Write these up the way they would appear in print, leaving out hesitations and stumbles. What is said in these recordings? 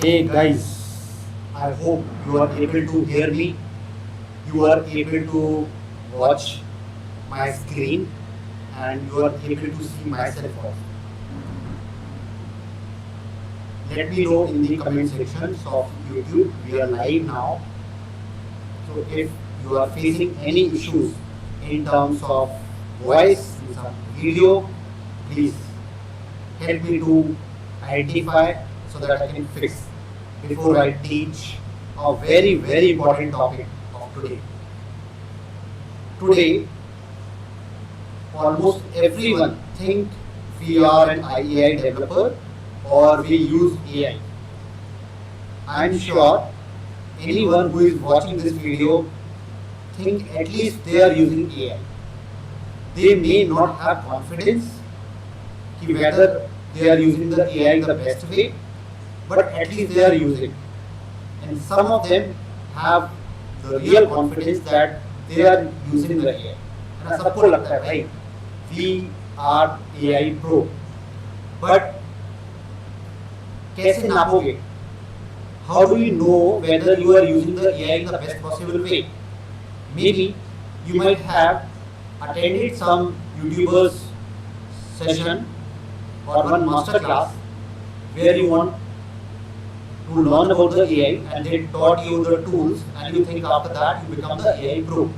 Hey guys, I hope you are able to hear me. You are able to watch my screen and you are able to see myself also. Let me know in the comment sections of YouTube. We are live now. So if you are facing any issues in terms of voice, in some video, please help me to identify so that I can fix before I teach a very important topic of today. Today, almost everyone think we are an AI developer or we use AI. I'm sure anyone who is watching this video think at least they are using AI. They may not have confidence whether they are using the AI the best way, but at least they are using. And some of them have the real confidence that they are using the AI. And सबको लगता है भाई we are AI pro. But कैसे नापोगे? How do you know whether you are using the AI in the best possible way? Maybe you might have attended some YouTuber's session or one master class where you want to learn about the AI and they taught you the tools and you think after that you become the AI pro.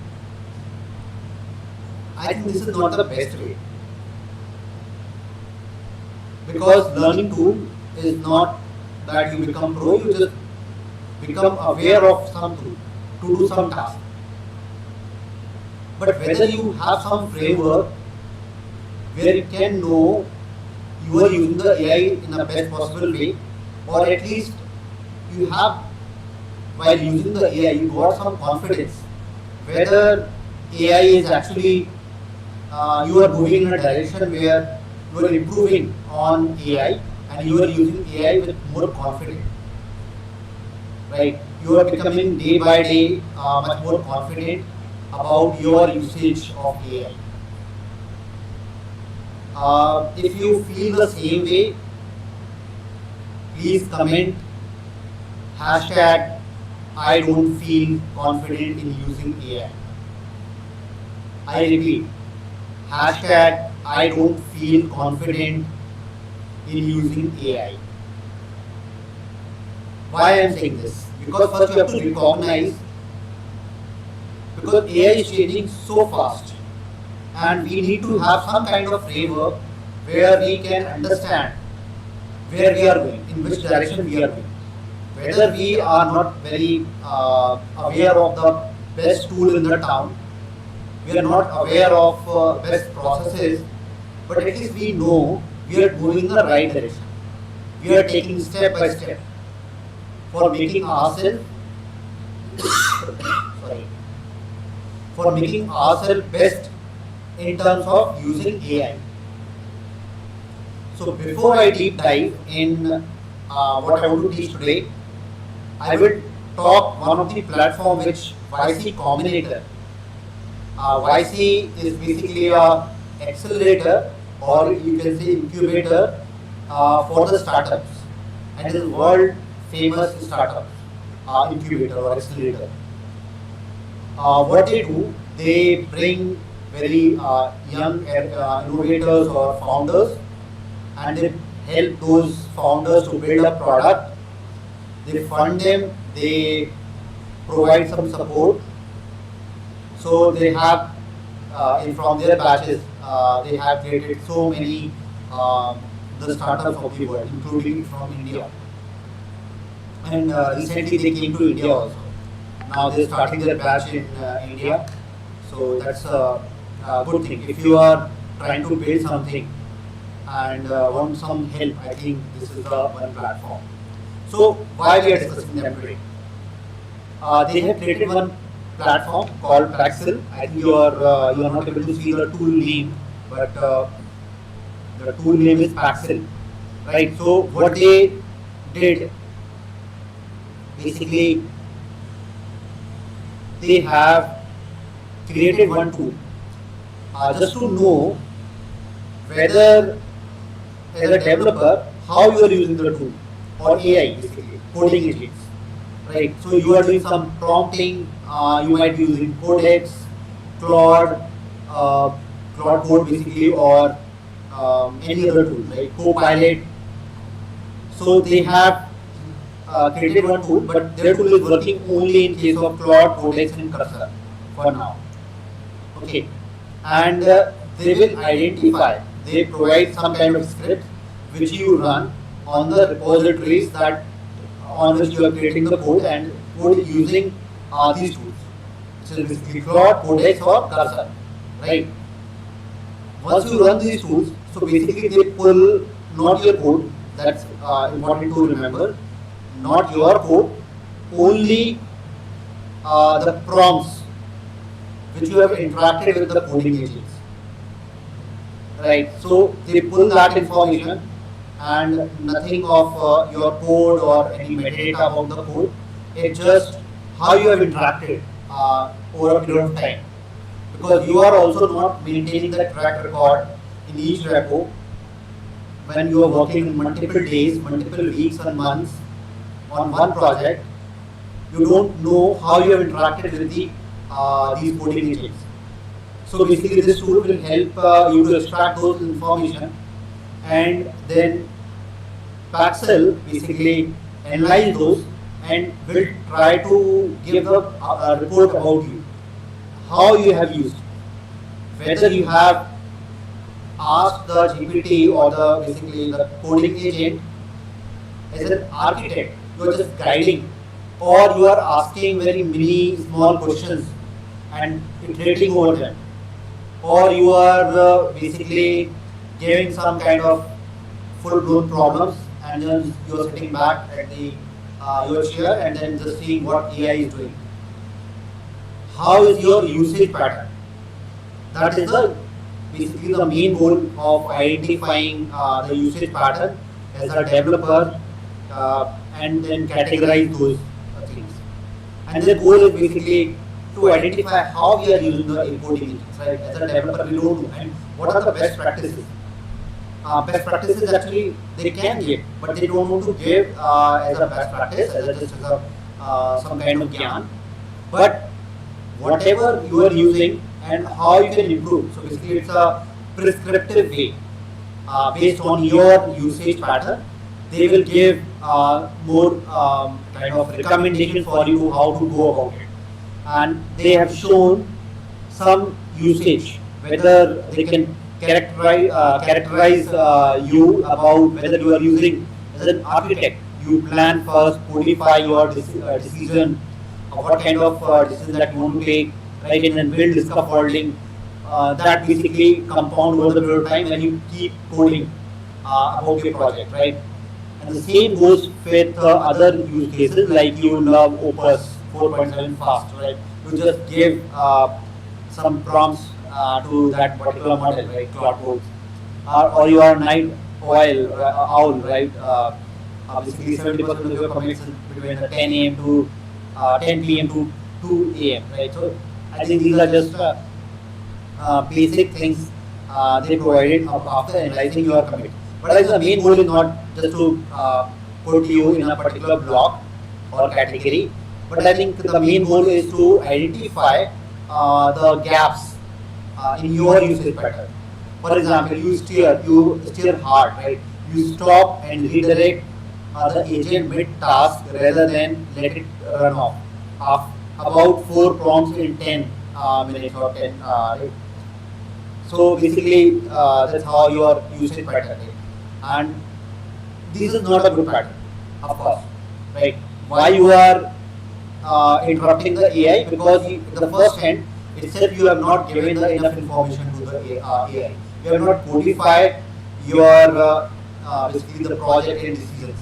I think this is not the best way. Because learning tool is not that you become pro, you just become aware of some tool to do some task. But whether you have some framework where you can know you are using the AI in the best possible way, or at least you have, while using the AI, you got some confidence whether AI is actually you are moving in a direction where you are improving on AI and you are using AI with more confidence. Right? You are becoming day by day much more confident about your usage of AI. If you feel the same way, please comment hashtag I don't feel confident in using AI. I repeat, hashtag I don't feel confident in using AI. Why I am saying this? Because first you have to recognize, because AI is changing so fast and we need to have some kind of framework where we can understand where we are going, in which direction we are going. Whether we are not very aware of the best tool in the town, we are not aware of best processes, but at least we know we are moving in the right direction. We are taking step by step for making ourselves for making ourselves best in terms of using AI. So before I deep dive in what I want to teach today, I will talk one of the platform which YC Combinator. YC is basically a accelerator or you can say incubator for the startups, and it is world famous startup incubator or accelerator. What they do, they bring very young innovators or founders and they help those founders to build a product. They fund them, they provide some support. So they have, from their batches, they have created so many the startups of the world, including from India. And recently they came to India also. Now they're starting their batch in India. So that's a good thing. If you are trying to build something and want some help, I think this is the one platform. So why we are discussing them today? They have created one platform called Praxil. I think you are not able to see the tool name, but the tool name is Praxil, right? So what they did, basically, they have created one tool just to know whether as a developer how you are using the tool or AI basically. coding agents, right? So you are doing some prompting, you might be using Codex, Claude, Claude Code basically, or any other tool, right? Copilot. So they have created one tool, but their tool is working only in case of Claude, Codex, and Cursor for now. Okay, and they will identify. They provide some kind of script which you run on the repositories that on which you are creating the code and code using these tools. So basically Claude, Codex, or Cursor, right? Once you run these tools, so basically they pull not your code. That's important to remember. Not your code, only the prompts which you have interacted with the coding agents. Right. So they pull that information and nothing of your code or any metadata about the code. It's just how you have interacted over a period of time. Because you are also not maintaining the track record in each repo when you are working multiple days, multiple weeks and months on one project. You don't know how you have interacted with these coding agents. So basically this tool will help you to extract those information and then Paxel basically analyze those and will try to give a report about you, how you have used, whether you have asked the GPT or the basically the coding agent as an architect, you are just guiding, or you are asking very many small questions and iterating over them, or you are basically giving some kind of full-blown problems and then you are sitting back at the your chair and then just seeing what AI is doing. How is your usage pattern? That is basically the main goal of identifying the usage pattern as a developer and then categorize those things. And the goal is basically to identify how we are using the coding agents. Right? As a developer, we don't know, and what are the best practices. Best practices actually they can give, but they don't want to give as a best practice, as just as a some kind of gyan. But whatever you are using and how you can improve. So basically, it's a prescriptive way based on your usage pattern. They will give more kind of recommendations for you how to go about it, and they have shown some usage whether they can characterize you about whether you are using as an architect. You plan first, codify your decision, what kind of decision that you want to take, right, and then build scaffolding that basically compound over the period of time when you keep coding about your project, right? And the same goes with other use cases like you love Opus 4.7 fast, right? You just give some prompts to that particular model, right? Claude Code, or you are night owl, right? Basically, 70% of your commits is between 10 a.m. to 10 p.m. to 2 a.m. right? So I think these are just basic things they provided after analyzing your commit. But I think the main goal is not just to put you in a particular block or category, but I think the main goal is to identify the gaps in your usage pattern. For example, you steer hard, right? You stop and redirect the agent mid-task rather than let it run off. About 4 prompts in 10 minutes or 10. Right? So basically, that's how your usage pattern is. And this is not a good pattern, of course, right? Why you are interrupting the AI? Because in the first hand itself you have not given the enough information to the AI. You have not codified your basically the project and decisions.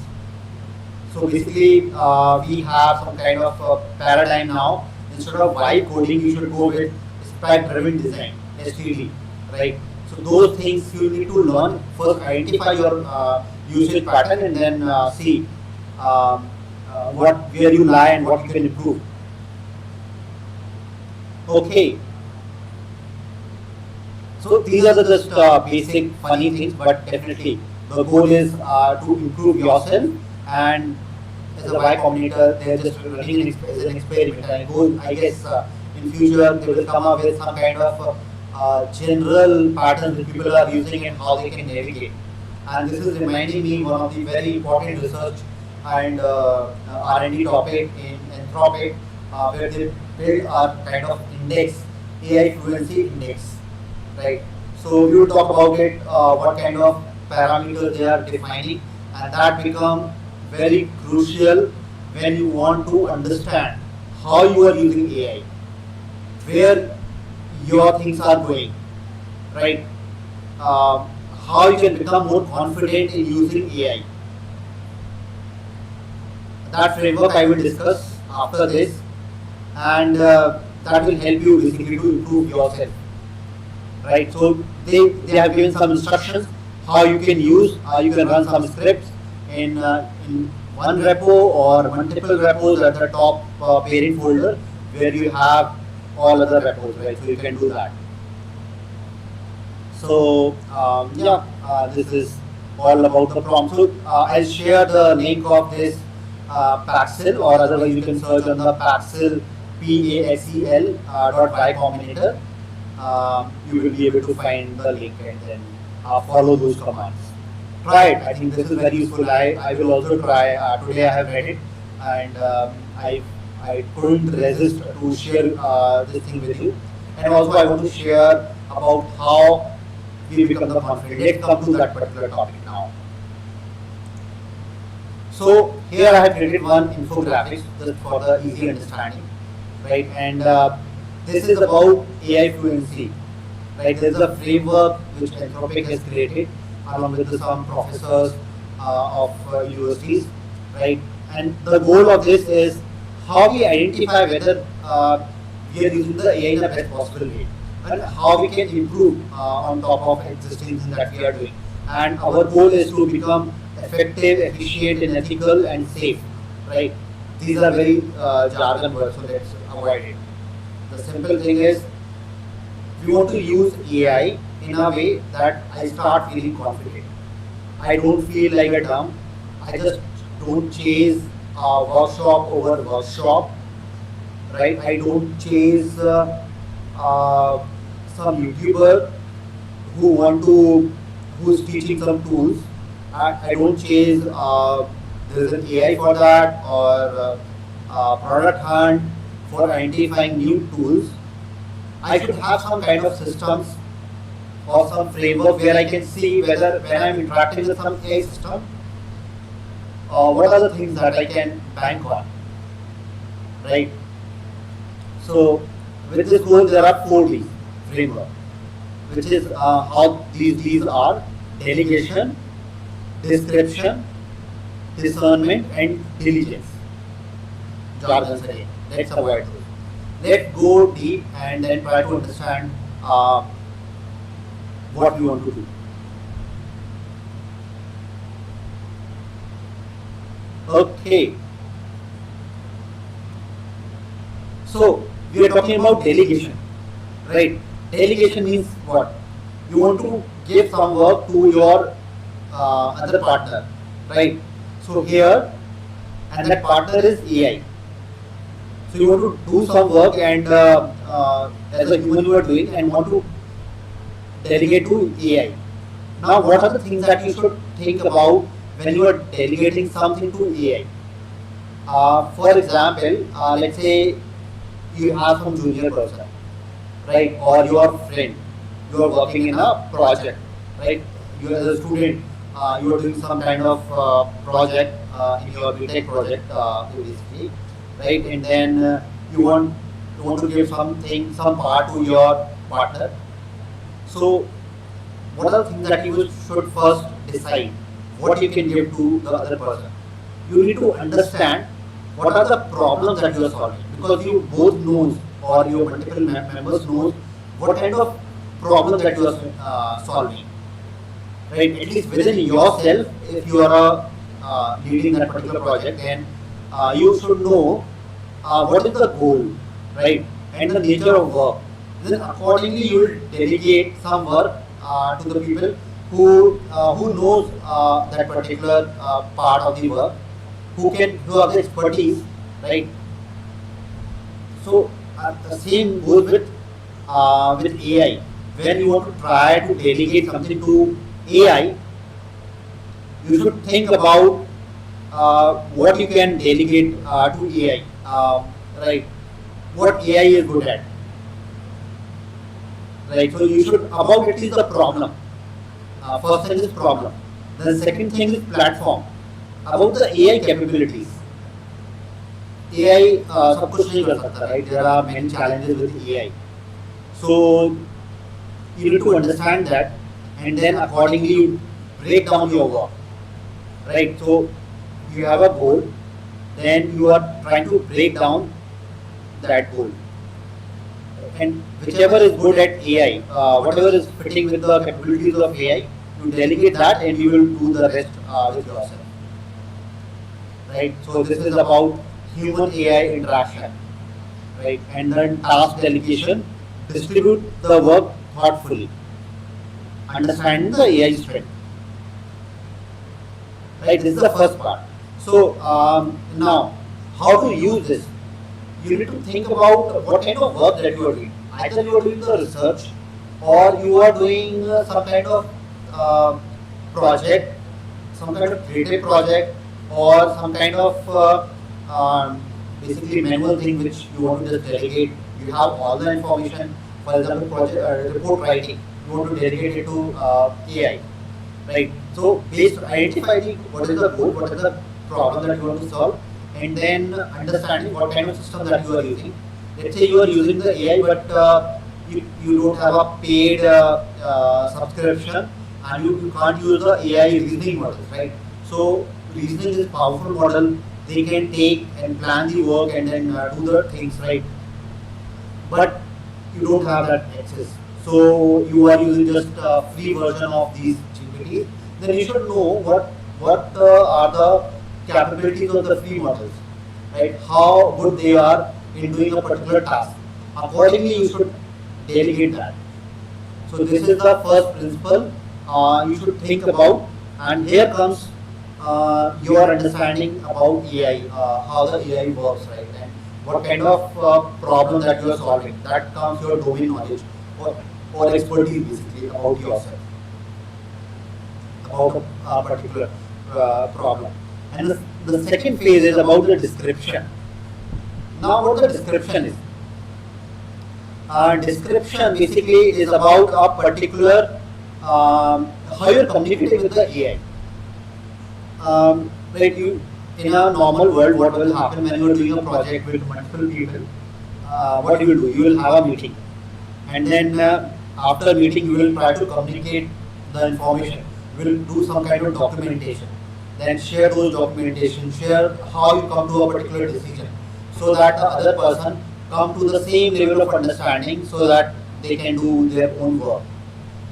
So basically, we have some kind of paradigm now. Instead of vibe coding, you should go with spec-driven design, STD, right? So those things you need to learn. First, identify your usage pattern, and then see where you lie and what you can improve. Okay. So these are the just basic funny things, but definitely the goal is to improve yourself and as a Y Combinator. They're just running as an experiment, and I guess in future they will come up with some kind of general patterns that people are using and how they can navigate. And this is reminding me one of the very important research and R&D topic in Anthropic, where they build a kind of index, AI Fluency Index, right? So we will talk about it, what kind of parameters they are defining, and that become very crucial when you want to understand how you are using AI, where your things are going, right? How you can become more confident in using AI. That framework I will discuss after this, and that will help you basically to improve yourself, right? So they have given some instructions how you can use, you can run some scripts in one repo or multiple repos at the top parent folder where you have all other repos, right? So you can do that. So this is all about the prompt. So I'll share the link of this Paxel, or otherwise you can search on the Paxel PAXEL .y Combinator. You will be able to find the link and then follow those commands. Try it. I think this is very useful. I will also try. Today I have read it, and I couldn't resist to share this thing with you. And also I want to share about how we become the confident. Let's come to that particular topic now. So here I have created one infographic just for the easy understanding, right? And this is about AI fluency, right? There is a framework which Anthropic has created along with some professors of universities, right? And the goal of this is how we identify whether we are using the AI in the best possible way, and how we can improve on top of existing things that we are doing. And our goal is to become effective, efficient, and ethical and safe, right? These are very jargon words, so let's avoid it. The simple thing is, we want to use AI in a way that I start feeling confident. I don't feel like a dumb. I just don't chase workshop over workshop, right? I don't chase some YouTuber who's teaching some tools. I don't chase there's an AI for that, or product hunt for identifying new tools. I should have some kind of systems or some framework where I can see whether when I'm interacting with some AI system, what are the things that I can bank on, right? So with this goal, there are 4 Ds framework, which is how these are: delegation, description, discernment, and diligence. Jargons again. Let's avoid those. Let's go deep and then try to understand what we want to do. Okay. So we are talking about delegation, right? Delegation means what? You want to give some work to your other partner, right? So here, and that partner is AI. So you want to do some work, and as a human you are doing, and want to delegate to AI. Now, what are the things that you should think about when you are delegating something to AI? For example, let's say you have some junior person, right, or your friend. You are working in a project, right? You as a student, you are doing some kind of project in your BTech project, basically, right? And then you want to give some part to your partner. So what are the things that you should first decide what you can give to the other person? You need to understand what are the problems that you are solving, because you both knows, or your multiple members knows what kind of problems that you are solving, right? At least within yourself, if you are leading that particular project, then you should know what is the goal, right, and the nature of work. Then accordingly you will delegate some work to the people who knows that particular part of the work, who have the expertise, right? So the same goes with AI. When you want to try to delegate something to AI, you should think about what you can delegate to AI, right? What AI is good at, right? So you should about at least the problem. First thing is problem. Then second thing is platform. About the AI capabilities. AI सब कुछ नहीं कर सकता, right? There are many challenges with AI. So you need to understand that, and then accordingly you break down your work, right? So you have a goal, then you are trying to break down that goal, and whichever is good at AI, whatever is fitting with the capabilities of AI, you delegate that, and you will do the rest with yourself, right? So this is about human AI interaction, right? And then task delegation, distribute the work thoughtfully, understand the AI strength, right? This is the first part. So now, how to use this? You need to think about what kind of work that you are doing. Either you are doing the research, or you are doing some kind of project, some kind of creative project, or some kind of basically manual thing which you want to just delegate. You have all the information. For example, report writing, you want to delegate it to AI, right? So based identifying what is the goal, what is the problem that you want to solve, and then understanding what kind of system that you are using. Let's say you are using the AI, but you don't have a paid subscription, and you can't use the AI reasoning models, right? So reasoning is powerful model. They can take and plan the work and then do the things, right? But you don't have that access. So you are using just a free version of these GPTs. Then you should know what are the capabilities of the free models, right? How good they are in doing a particular task. Accordingly, you should delegate that. So this is the first principle you should think about, and here comes your understanding about AI, how the AI works, right? And what kind of problem that you are solving. That comes your domain knowledge or expertise basically about yourself, about a particular problem. And the second phase is about the description. Now what the description is? Description basically is about a particular how you are communicating with the AI. Right, you in a normal world, what will happen when you are doing a project with multiple people? What you will do? You will have a meeting, and then after meeting, you will try to communicate the information. You will do some kind of documentation, then share those documentation, share how you come to a particular decision, so that the other person come to the same level of understanding, so that they can do their own work.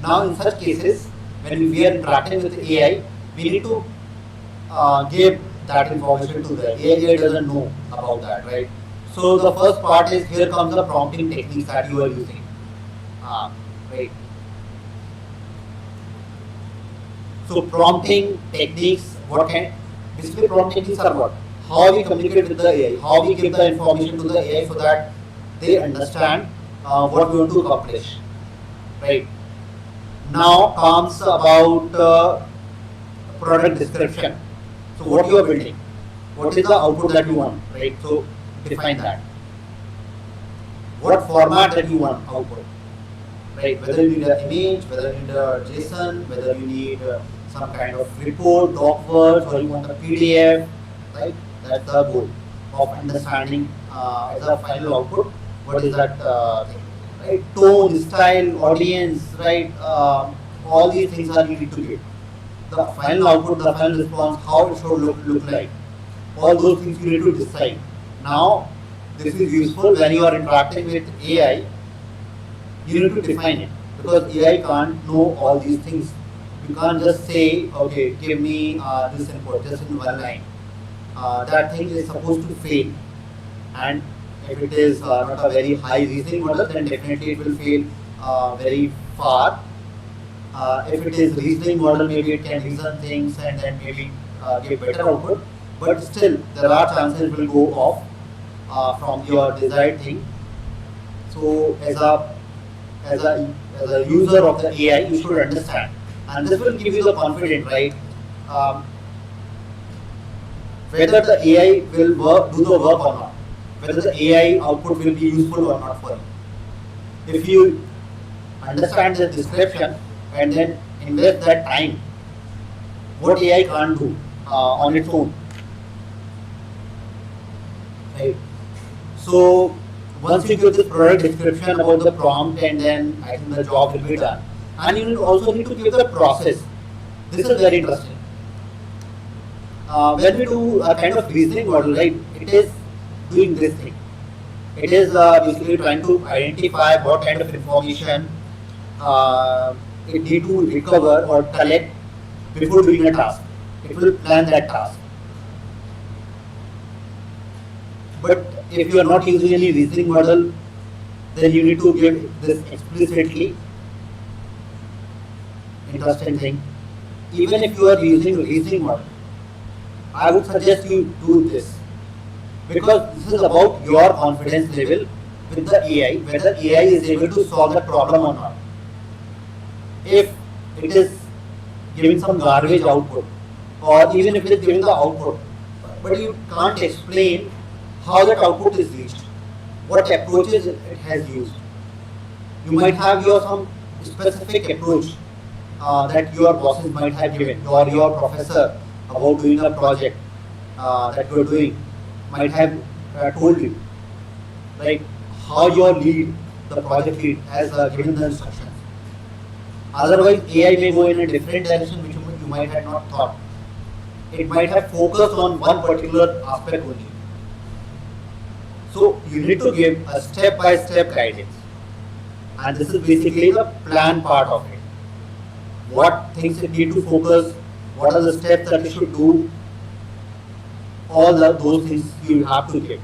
Now, in such cases, when we are interacting with AI, we need to give that information to the AI. AI doesn't know about that, right? So the first part is, here comes the prompting techniques that you are using, right? So prompting techniques, what kind? Basically, prompting techniques are what? How we communicate with the AI, how we give the information to the AI so that they understand what we want to accomplish, right? Now comes about product description. So what you are building, what is the output that you want, right? So define that. What format that you want output, right? Whether you need an image, whether you need a JSON, whether you need some kind of report, doc words, or you want a PDF, right? That's the goal of understanding as a final output. What is that thing, right? Tone, style, audience, right? All these things are needed to get. The final output, the final response, how it should look like. All those things you need to decide. Now, this is useful when you are interacting with AI. You need to define it, because AI can't know all these things. You can't just say, okay, give me this input just in one line. That thing is supposed to fail, and if it is not a very high reasoning model, then definitely it will fail very far. If it is reasoning model, maybe it can reason things and then maybe give better output. but still there are chances it will go off from your desired thing. So as a user of the AI, you should understand, and this will give you the confidence, right? Um, Whether the AI will do the work or not, whether the AI output will be useful or not for you. If you understand the description and then invest that time, what AI can't do on its own, right? So once you give this product description about the prompt, and then I think the job will be done. And you also need to give the process. This is very interesting. When we do a kind of reasoning model, right, it is doing this thing. It is basically trying to identify what kind of information it need to recover or collect before doing a task. It will plan that task. But if you are not using any reasoning model, then you need to give this explicitly. Interesting thing. Even if you are using reasoning model, I would suggest you do this, because this is about your confidence level with the AI, whether AI is able to solve the problem or not. If it is giving some garbage output, or even if it is giving the output, but you can't explain how that output is reached, what approaches it has used. You might have some specific approach that your bosses might have given, or your professor about doing a project that you are doing might have told you, right? How your lead, the project lead, has given the instructions. Otherwise, AI may go in a different direction which you might have not thought. It might have focused on one particular aspect only. So you need to give a step-by-step guidance, and this is basically the plan part of it. What things it need to focus, what are the steps that you should do, all those things you have to give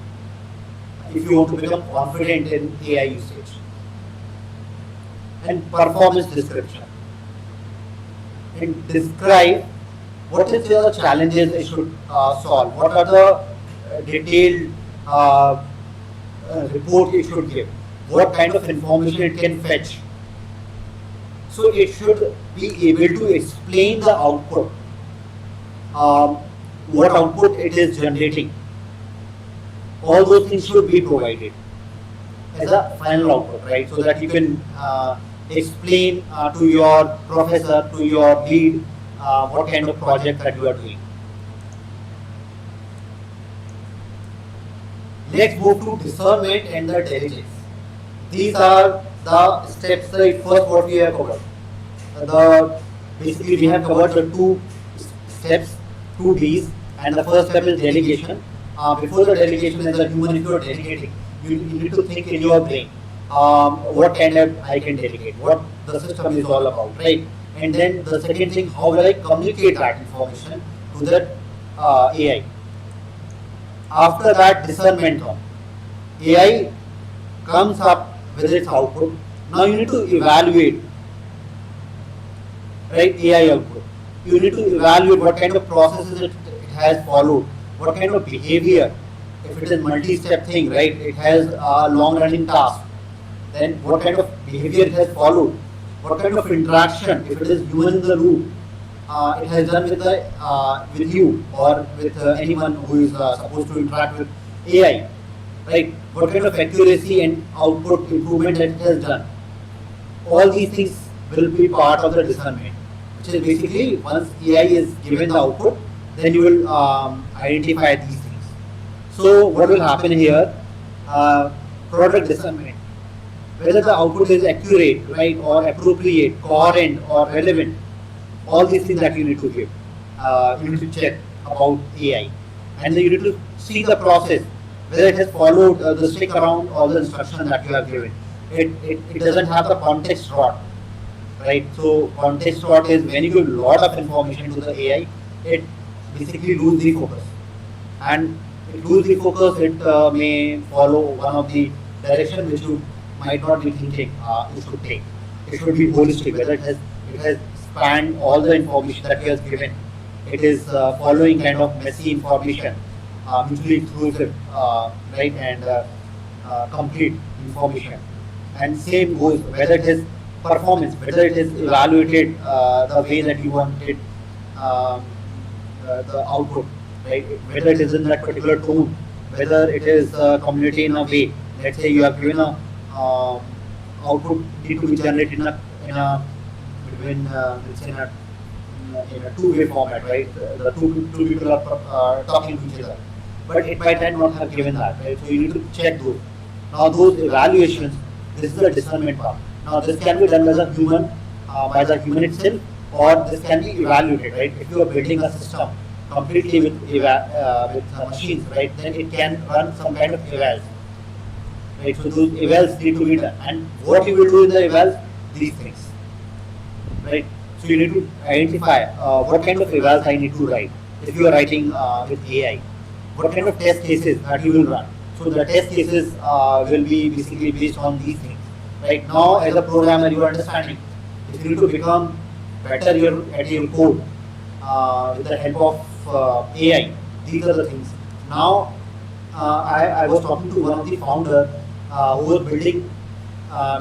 if you want to become confident in AI usage. And performance description. And describe what is the challenges it should solve, what are the detailed report it should give, what kind of information it can fetch. So it should be able to explain the output, what output it is generating. All those things should be provided as a final output, right? So that you can explain to your professor, to your lead, what kind of project that you are doing. Let's move to discernment and the diligence. These are the steps. First, what we have covered. Basically, we have covered the two steps, two Ds, and the first step is delegation. Before the delegation, as a human, if you are delegating, you need to think in your brain, what kind of I can delegate, what the system is all about, right? And then the second thing, how will I communicate that information to the AI? After that, discernment comes. AI comes up with its output. Now you need to evaluate, right? AI output. You need to evaluate what kind of processes it has followed, what kind of behavior. If it is multi-step thing, right? It has a long-running task. Then what kind of behavior it has followed? What kind of interaction, if it is human in the loop, it has done with you or with anyone who is supposed to interact with AI, right? What kind of accuracy and output improvement that it has done. All these things will be part of the discernment, which is basically once AI is given the output, then you will identify these things. So what will happen here? Product discernment. Whether the output is accurate, right, or appropriate, coherent, or relevant. All these things that you need to give. You need to check about AI. And then you need to see the process, whether it has followed the stick around all the instructions that you have given. It doesn't have the context rot, right? So context rot is when you give a lot of information to the AI, it basically loses the focus. And it loses the focus, it may follow one of the direction which you might not be thinking it should take. It should be holistic, whether it has spanned all the information that he has given. it is following kind of messy information, mutually exclusive, right, and complete information. And same goes whether it is performance, whether it is evaluated the way that you wanted the output, right? Whether it is in that particular tone, whether it is communicated in a way. Let's say you have given a output need to be generated in a between let's say in a two-way format, right? The two people are talking to each other, but it might not have given that, right? So you need to check those. Now those evaluations, this is the discernment part. Now this can be done by the human itself, or this can be evaluated, right? If you are building a system completely with machines, right, then it can run some kind of evals, right? So those evals need to be done, and what you will do in the evals, these things, right? So you need to identify what kind of evals I need to write. If you are writing with AI, what kind of test cases that you will run. So the test cases will be basically based on these things. Right now, as a programmer, you are understanding. If you need to become better at your code with the help of AI, these are the things. Now, I was talking to one of the founder who was building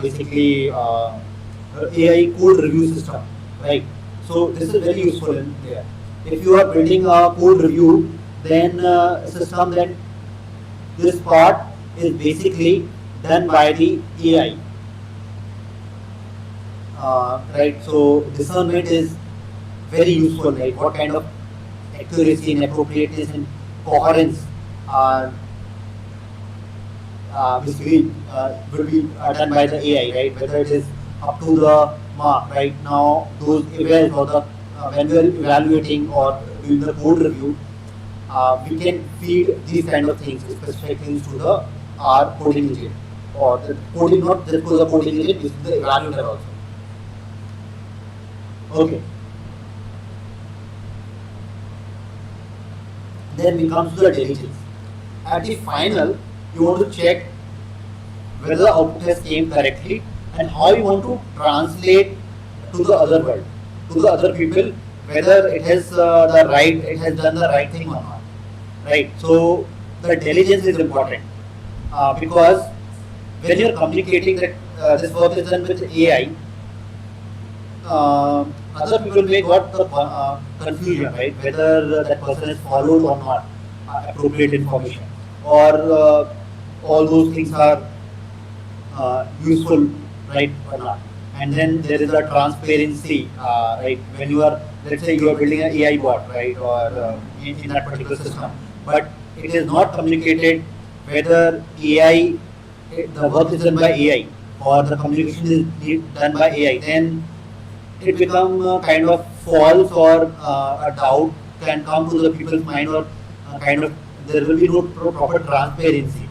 basically AI code review system, right? So this is very useful in there. If you are building a code review, then system, then this part is basically done by the AI, right? So discernment is very useful, right? What kind of accuracy and appropriateness and coherence basically will be done by the AI, right? Whether it is up to the mark, right? Now those evals or the when we are evaluating or doing the code review, we can feed these kind of things, specific things to the our coding agent, or the coding, not just to the coding agent, this is the evaluator also. Okay. Then we come to the diligence. At the final, you want to check whether the output has came correctly and how you want to translate to the other world, to the other people, whether it has it has done the right thing or not. Right. So the diligence is important because when you are communicating that this work is done with AI, other people may got the confusion, right? Whether that person has followed or not appropriate information, or all those things are useful, right, or not. And then there is a transparency, right? When you are, let's say you are building an AI bot, right, or in that particular system, but it is not communicated whether AI, the work is done by AI or the communication is done by AI, then it become kind of false, or a doubt can come to the people's mind, or kind of there will be no proper transparency.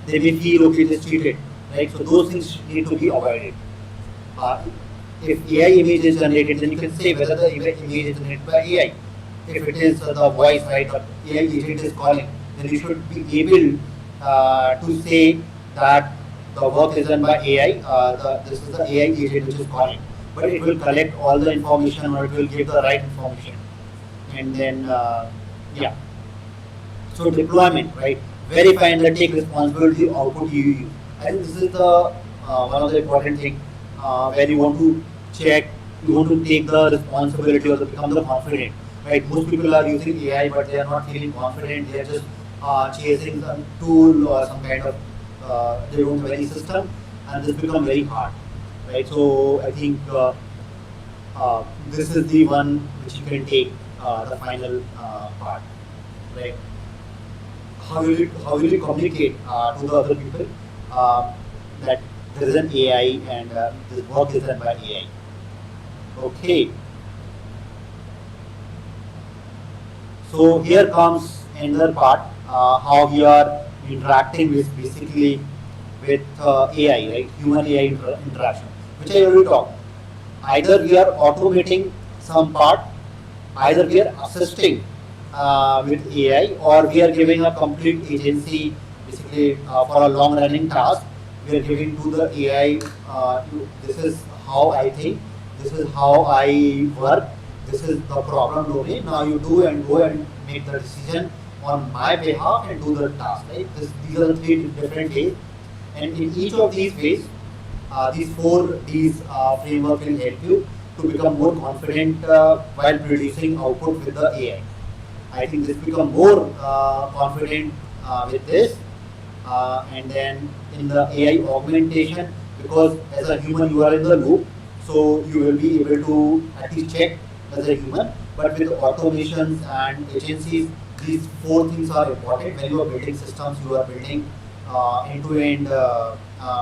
They may feel, okay, it is cheated, right? So those things need to be avoided. If AI image is generated, then you can say whether the image is generated by AI. If it is the voice, right, the AI agent is calling, then you should be able to say that the work is done by AI. This is the AI agent which is calling, but it will collect all the information, or it will give the right information. And then, yeah. So deployment, right? Verify and then take responsibility of output you use. I think this is the one of the important thing where you want to check, you want to take the responsibility or become the confident, right? Most people are using AI, but they are not feeling confident. They are just chasing some tool or some kind of they don't have any system, and this become very hard, right? So I think this is the one which you can take the final part, right? How will you communicate to the other people that there is an AI and this work is done by AI? Okay. So here comes another part, how we are interacting with basically with AI, right? Human AI interaction, which I already talked. Either we are automating some part, either we are assisting with AI, or we are giving a complete agency basically for a long running task. We are giving to the AI, this is how I think, this is how I work, this is the problem domain. Now you do and go and make the decision on my behalf and do the task. Right? These are the three different ways, and in each of these ways, these four Ds framework will help you to become more confident while producing output with the AI. I think this become more confident with this, and then in the AI augmentation, because as a human you are in the loop, so you will be able to at least check as a human. But with automations and agencies, these four things are important. When you are building systems, you are building end-to-end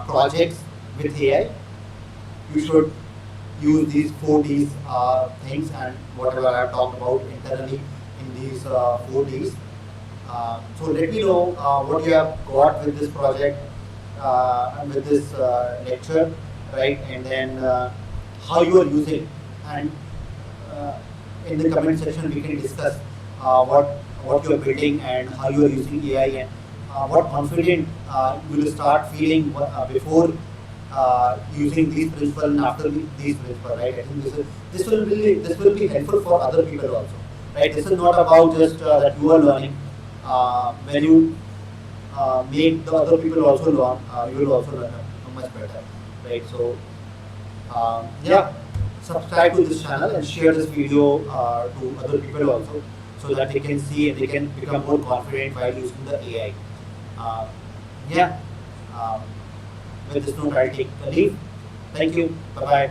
projects with AI. You should use these four Ds things and whatever I have talked about internally in these four Ds. So let me know what you have got with this project and with this lecture, right? And then how you are using, and in the comment section we can discuss what you are building and how you are using AI, and what confident you will start feeling before using these principles and after these principles, right? I think this will be helpful for other people also, right? This is not about just that you are learning. When you make the other people also learn, you will also learn much better, right? So yeah, subscribe to this channel and share this video to other people also, so that they can see and they can become more confident while using the AI. Yeah. With this note, I'll take a leave. Thank you. Bye bye.